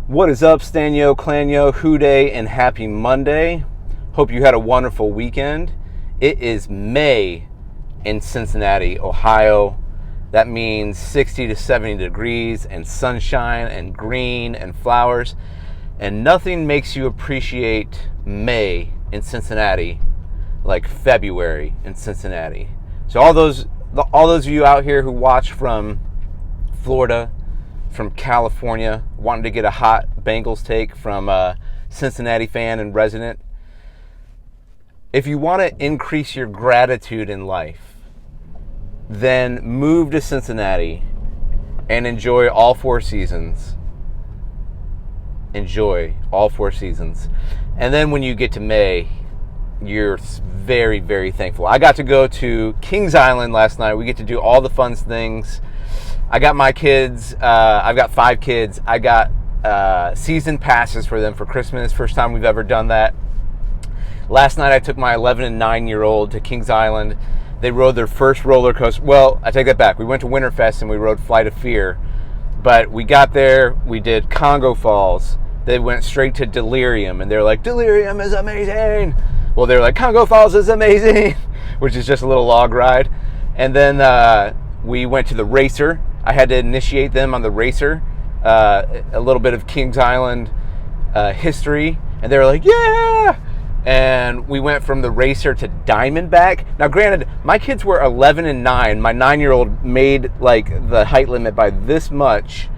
What is up, Sztanyo, Clanyo, Houday, and happy Monday. Hope you had a wonderful weekend. It is May in Cincinnati, Ohio. That means 60 to 70 degrees and sunshine and green and flowers. And nothing makes you appreciate May in Cincinnati like February in Cincinnati. So all those of you out here who watch from Florida, from California, wanting to get a hot Bengals take from a Cincinnati fan and resident. If you want to increase your gratitude in life, then move to Cincinnati and enjoy all four seasons. Enjoy all four seasons. And then when you get to May, you're very, very thankful. I got to go to Kings Island last night. We get to do all the fun things. I got my kids, I've got 5 kids. I got season passes for them for Christmas. First time we've ever done that. Last night I took my 11 and 9-year-old to Kings Island. They rode their first roller coaster. Well, I take that back. We went to Winterfest and we rode Flight of Fear. But we got there, we did Congo Falls. They went straight to Delirium and they're like, Delirium is amazing. Well, they're like, Congo Falls is amazing, which is just a little log ride. And then we went to the Racer. I had to initiate them on the Racer, a little bit of Kings Island history, and they were like, yeah! And we went from the Racer to Diamondback. Now, granted, my kids were 11 and 9. My 9-year-old made like the height limit by this much,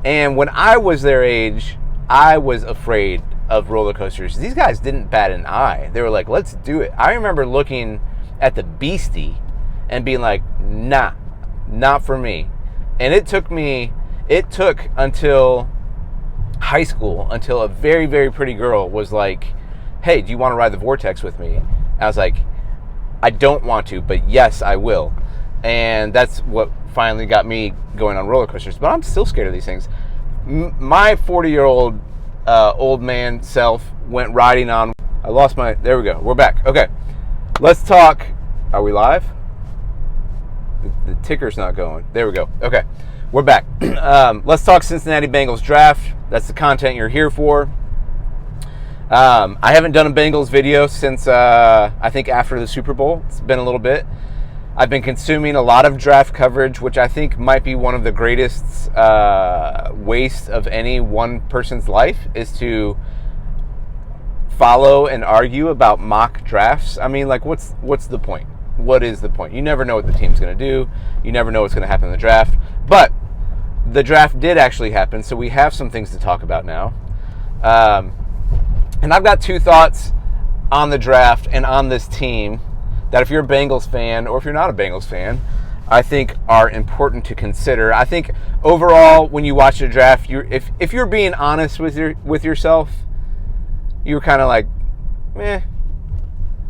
and when I was their age, I was afraid of roller coasters. These guys didn't bat an eye. They were like, let's do it. I remember looking at the Beastie and being like, nah, not for me. And it took until high school, until a very, very pretty girl was like, hey, do you want to ride the Vortex with me? I was like, I don't want to, but yes, I will. And that's what finally got me going on roller coasters. But I'm still scared of these things. My 40-year-old old man self went riding on, there we go, we're back. Okay, let's talk, are we live? The ticker's not going. There we go. Okay, we're back. Let's talk Cincinnati Bengals draft. That's the content you're here for. I haven't done a Bengals video since I think after the Super Bowl. It's been a little bit. I've been consuming a lot of draft coverage, which I think might be one of the greatest wastes of any one person's life, is to follow and argue about mock drafts. I mean, like, what's the point? What is the point? You never know what the team's going to do. You never know what's going to happen in the draft. But the draft did actually happen, so we have some things to talk about now. And I've got 2 thoughts on the draft and on this team that if you're a Bengals fan or if you're not a Bengals fan, I think are important to consider. I think overall, when you watch the draft, if you're being honest with yourself, you're kind of like, meh.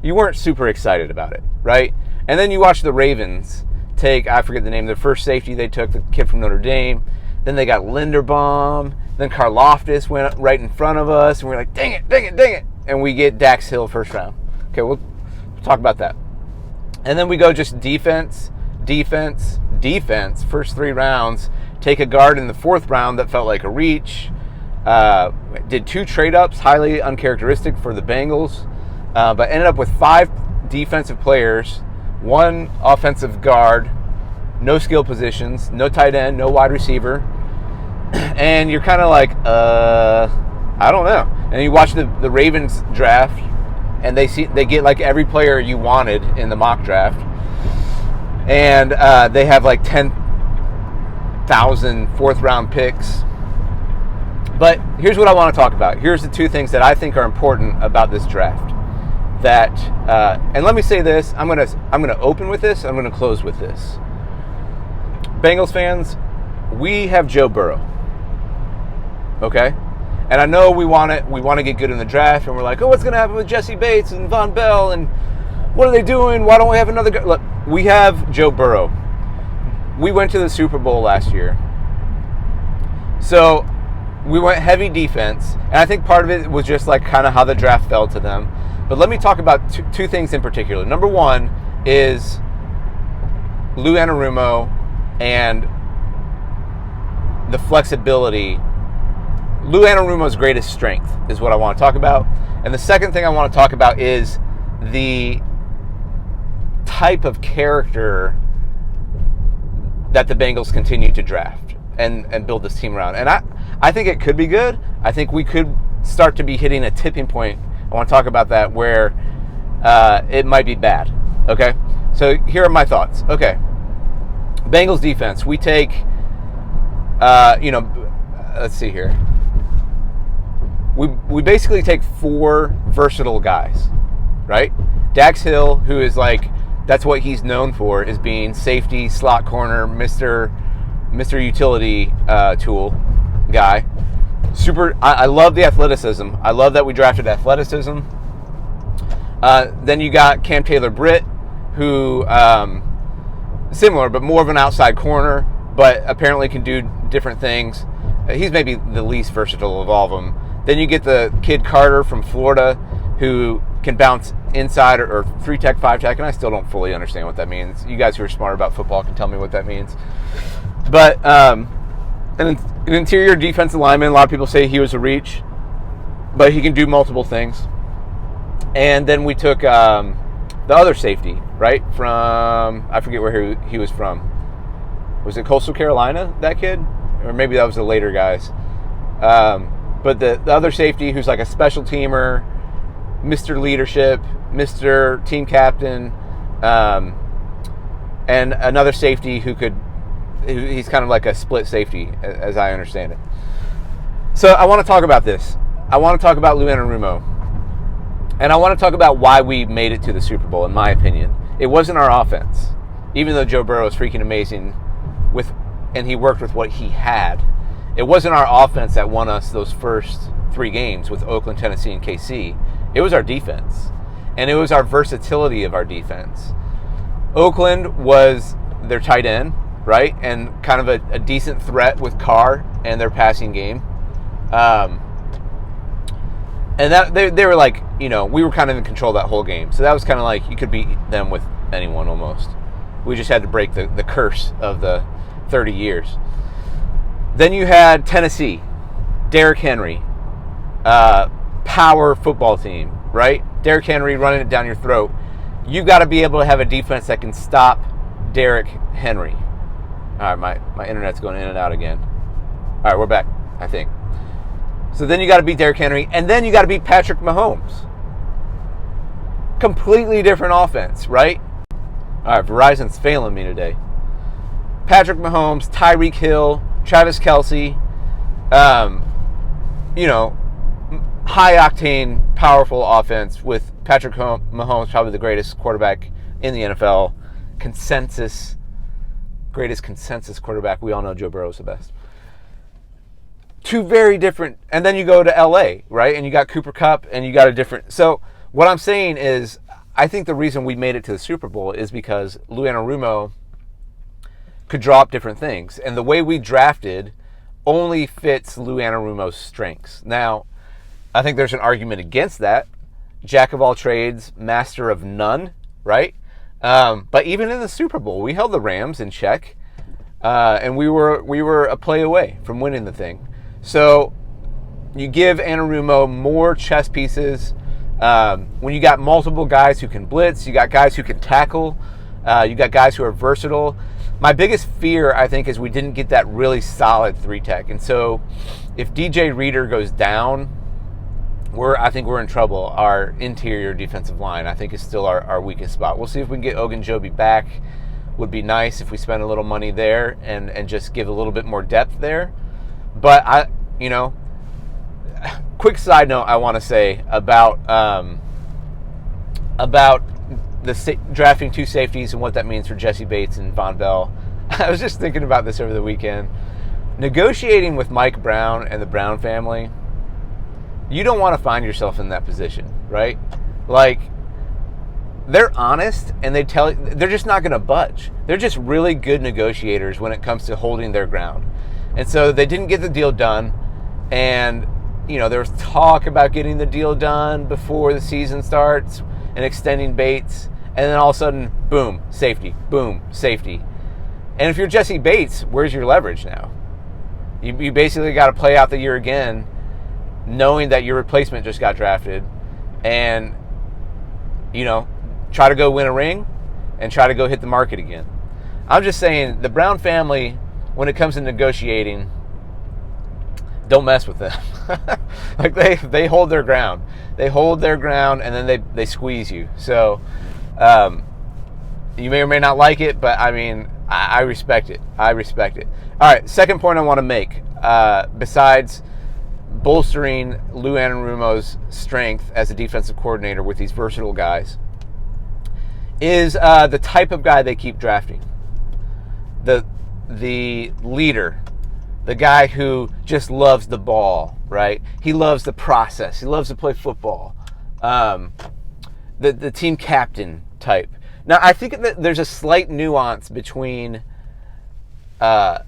You weren't super excited about it, right? And then you watch the Ravens take, I forget the name, the first safety they took, the kid from Notre Dame. Then they got Linderbaum. Then Karlaftis went right in front of us. And we're like, dang it. And we get Dax Hill first round. Okay, we'll talk about that. And then we go just defense. First 3 rounds. Take a guard in the 4th round that felt like a reach. Did 2 trade-ups, highly uncharacteristic for the Bengals. But ended up with 5 defensive players, 1 offensive guard, no skill positions, no tight end, no wide receiver. And you're kind of like, I don't know. And you watch the Ravens draft, and they get like every player you wanted in the mock draft. And they have like 10,000 4th-round picks. But here's what I want to talk about. Here's the 2 things that I think are important about this draft. That and let me say this, I'm gonna open with this, I'm gonna close with this. Bengals fans, we have Joe Burrow. Okay? And I know we want to get good in the draft, and we're like, oh, what's gonna happen with Jesse Bates and Von Bell, and what are they doing? Why don't we have another guy? Look, we have Joe Burrow. We went to the Super Bowl last year. So we went heavy defense, and I think part of it was just like kind of how the draft fell to them. But let me talk about two things in particular. Number one is Lou Anarumo and the flexibility Lou Anarumo's greatest strength is what I want to talk about. And the second thing I want to talk about is the type of character that the Bengals continue to draft and build this team around. And I think it could be good. I think we could start to be hitting a tipping point. I want to talk about that where it might be bad. Okay? So here are my thoughts. Okay. Bengals defense. We take, let's see here. We basically take 4 versatile guys, right? Dax Hill, who is like, that's what he's known for, is being safety, slot corner, Mr. Utility tool guy. I love the athleticism. I love that we drafted athleticism. Then you got Cam Taylor-Britt, who, similar, but more of an outside corner, but apparently can do different things. He's maybe the least versatile of all of them. Then you get the kid Carter from Florida, who can bounce inside or 3-tech, 5-tech, and I still don't fully understand what that means. You guys who are smart about football can tell me what that means. But an interior defensive lineman, a lot of people say he was a reach, but he can do multiple things. And then we took the other safety, right, from, I forget where he was from. Was it Coastal Carolina, that kid? Or maybe that was the later guys. But the other safety who's like a special teamer, Mr. Leadership, Mr. Team Captain, and another safety he's kind of like a split safety, as I understand it. So I want to talk about this. I want to talk about Lou Anarumo. And I want to talk about why we made it to the Super Bowl, in my opinion. It wasn't our offense. Even though Joe Burrow is freaking amazing and he worked with what he had, it wasn't our offense that won us those first 3 games with Oakland, Tennessee, and KC. It was our defense. And it was our versatility of our defense. Oakland was their tight end, right? And kind of a decent threat with Carr and their passing game. And that they were like, we were kind of in control that whole game. So that was kind of like you could beat them with anyone almost. We just had to break the curse of the 30 years. Then you had Tennessee, Derrick Henry, power football team, right? Derrick Henry running it down your throat. You've got to be able to have a defense that can stop Derrick Henry. All right, my internet's going in and out again. All right, we're back, I think. So then you got to beat Derrick Henry, and then you got to beat Patrick Mahomes. Completely different offense, right? All right, Verizon's failing me today. Patrick Mahomes, Tyreek Hill, Travis Kelce, high-octane, powerful offense with Patrick Mahomes, probably the greatest quarterback in the NFL. Greatest consensus quarterback. We all know Joe Burrow's the best. 2 very different, and then you go to LA, right? And you got Cooper Kupp, and you got a different. So what I'm saying is, I think the reason we made it to the Super Bowl is because Lou Anarumo could draw up different things, and the way we drafted only fits Lou Anarumo's strengths. Now, I think there's an argument against that. Jack of all trades, master of none, right? But even in the Super Bowl, we held the Rams in check, and we were a play away from winning the thing. So you give Anarumo more chess pieces. When you got multiple guys who can blitz, you got guys who can tackle, you got guys who are versatile. My biggest fear, I think, is we didn't get that really solid 3-tech. And so if DJ Reader goes down, I think we're in trouble. Our interior defensive line, I think, is still our weakest spot. We'll see if we can get Ogunjobi back. Would be nice if we spend a little money there and just give a little bit more depth there. But quick side note I want to say about drafting 2 safeties and what that means for Jesse Bates and Von Bell. I was just thinking about this over the weekend. Negotiating with Mike Brown and the Brown family, you don't want to find yourself in that position, right? Like, they're honest, and they're just not going to budge. They're just really good negotiators when it comes to holding their ground. And so they didn't get the deal done, and there was talk about getting the deal done before the season starts and extending Bates, and then all of a sudden, boom, safety, boom, safety. And if you're Jesse Bates, where's your leverage now? You basically got to play out the year again knowing that your replacement just got drafted, and try to go win a ring and try to go hit the market again. I'm just saying, the Brown family, when it comes to negotiating, don't mess with them. Like they hold their ground. They hold their ground, and then they squeeze you. So you may or may not like it, but I mean, I respect it. I respect it. All right, second point I want to make, besides bolstering Lou Anarumo's strength as a defensive coordinator with these versatile guys, is the type of guy they keep drafting. The leader, the guy who just loves the ball, right? He loves the process. He loves to play football. The team captain type. Now, I think that there's a slight nuance between the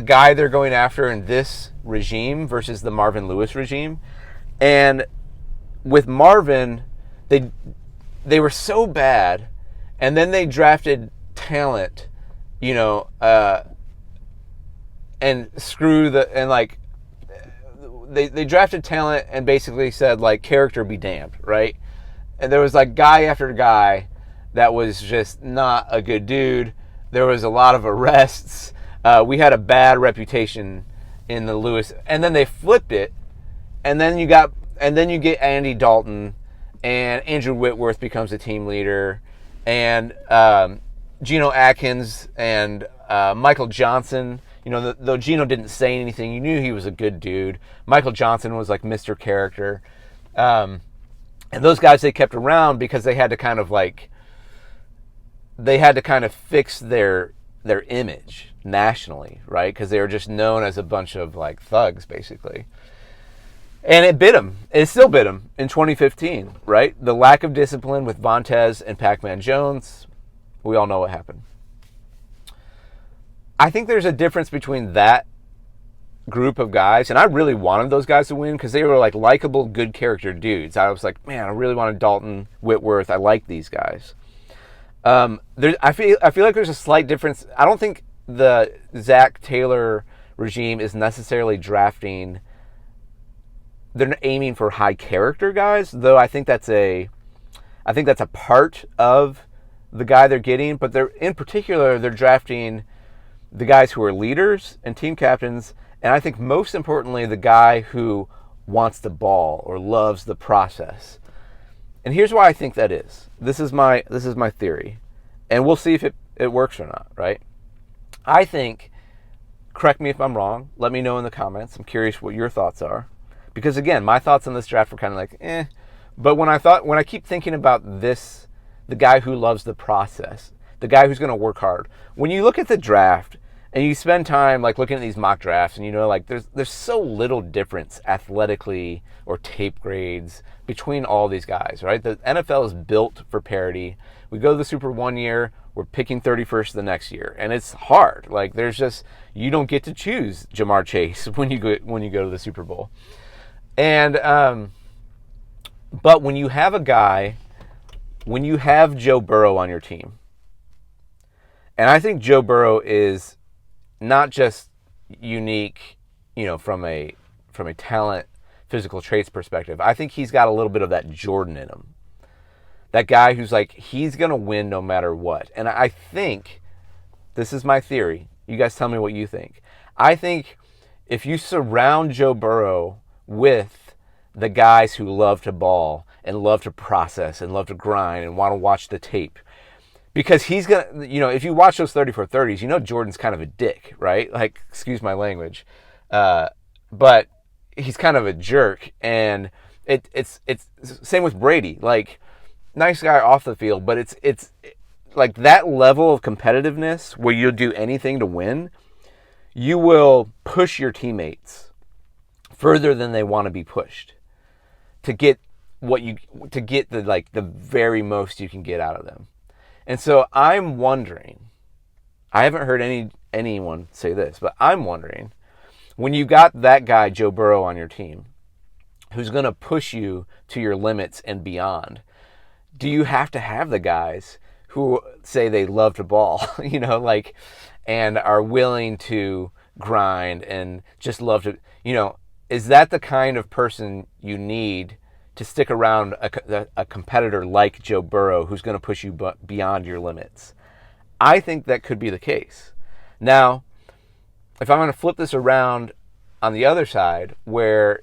guy they're going after in this regime versus the Marvin Lewis regime. And with Marvin, they were so bad, and then they drafted talent, and they drafted talent and basically said, like, character be damned, right? And there was like guy after guy that was just not a good dude. There was a lot of arrests. We had a bad reputation in the Lewis, and then they flipped it, and then you get Andy Dalton, and Andrew Whitworth becomes a team leader, and Geno Atkins and Michael Johnson. Though Geno didn't say anything, you knew he was a good dude. Michael Johnson was like Mr. Character. And those guys they kept around because they had to kind of fix their image nationally, right? Because they were just known as a bunch of like thugs, basically. And it bit him. It still bit him in 2015, right? The lack of discipline with Vontez and Pac-Man Jones. We all know what happened. I think there's a difference between that group of guys, and I really wanted those guys to win because they were like likable, good character dudes. I was like, man, I really wanted Dalton, Whitworth. I like these guys. I feel like there's a slight difference. I don't think the Zach Taylor regime is necessarily drafting. They're aiming for high character guys, though. I think that's a part of the guy they're getting, but they're drafting the guys who are leaders and team captains, and I think most importantly, the guy who wants the ball or loves the process. And here's why I think that is. This is my theory, and we'll see if it works or not, right? I think, correct me if I'm wrong, let me know in the comments. I'm curious what your thoughts are. Because again, my thoughts on this draft were kind of like, But when I keep thinking about this, the guy who loves the process, the guy who's going to work hard. When you look at the draft and you spend time like looking at these mock drafts, and like there's so little difference athletically or tape grades between all these guys, right? The NFL is built for parity. We go to the Super one year, we're picking 31st the next year, and it's hard. Like you don't get to choose Jamar Chase when you go to the Super Bowl. And but when you have Joe Burrow on your team, and I think Joe Burrow is not just unique, from a talent, physical traits perspective. I think he's got a little bit of that Jordan in him. That guy who's like, he's going to win no matter what. And I think, this is my theory. You guys tell me what you think. I think if you surround Joe Burrow with the guys who love to ball and love to process and love to grind and want to watch the tape, because he's going to, if you watch those 34-30s, Jordan's kind of a dick, right? Like, excuse my language. But he's kind of a jerk. And it's same with Brady. Like, nice guy off the field, but it's like that level of competitiveness where you'll do anything to win. You will push your teammates further than they want to be pushed to get the very most you can get out of them. And so I'm wondering, I haven't heard anyone say this, but I'm wondering, when you got that guy, Joe Burrow, on your team, who's going to push you to your limits and beyond, do you have to have the guys who say they love to ball, and are willing to grind and just love to, is that the kind of person you need to stick around a competitor like Joe Burrow, who's going to push you beyond your limits? I think that could be the case. Now, if I'm going to flip this around on the other side, where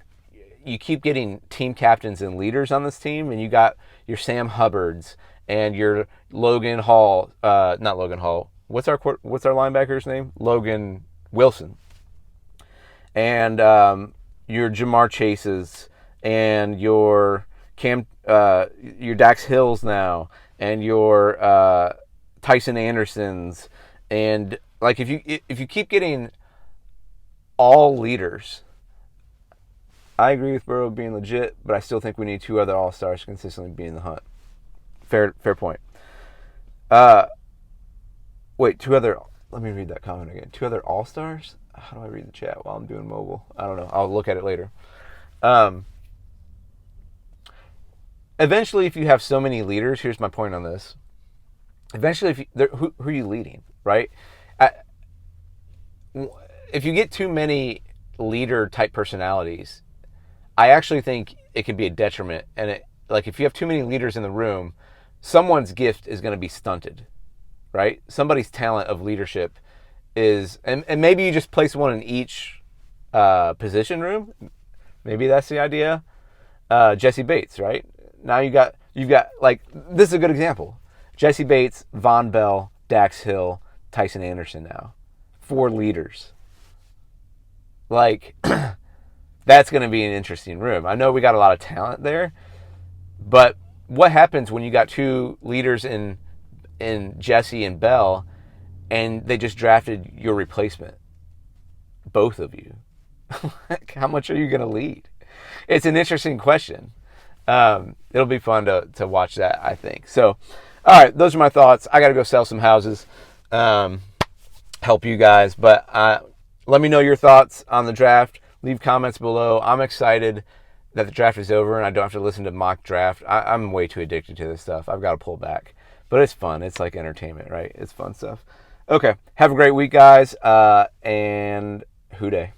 you keep getting team captains and leaders on this team, and you got your Sam Hubbards and your Logan Hall, not Logan Hall. What's our linebacker's name? Logan Wilson. And your Jamar Chases and your Dax Hills now, and your Tyson Andersons, and like if you keep getting all leaders, I agree with Burrow being legit, but I still think we need 2 other all-stars to consistently be in the hunt. Fair point. Wait, 2 other. Let me read that comment again. 2 other all-stars? How do I read the chat while I'm doing mobile? I don't know. I'll look at it later. Eventually, if you have so many leaders, here's my point on this. Eventually, who are you leading, right? If you get too many leader-type personalities, I actually think it could be a detriment. And if you have too many leaders in the room, someone's gift is going to be stunted, right? Somebody's talent of leadership is, and maybe you just place one in each position room. Maybe that's the idea. Jesse Bates, right? Now you've got like, this is a good example. Jesse Bates, Von Bell, Dax Hill, Tyson Anderson now. 4 leaders. Like, that's going to be an interesting room. I know we got a lot of talent there, but what happens when you got 2 leaders in Jesse and Bell, and they just drafted your replacement? Both of you. How much are you going to lead? It's an interesting question. It'll be fun to watch that, I think. So, all right, those are my thoughts. I got to go sell some houses, help you guys. But let me know your thoughts on the draft. Leave comments below. I'm excited that the draft is over and I don't have to listen to mock draft. I'm way too addicted to this stuff. I've got to pull back. But it's fun. It's like entertainment, right? It's fun stuff. Okay, have a great week, guys, and hoo day.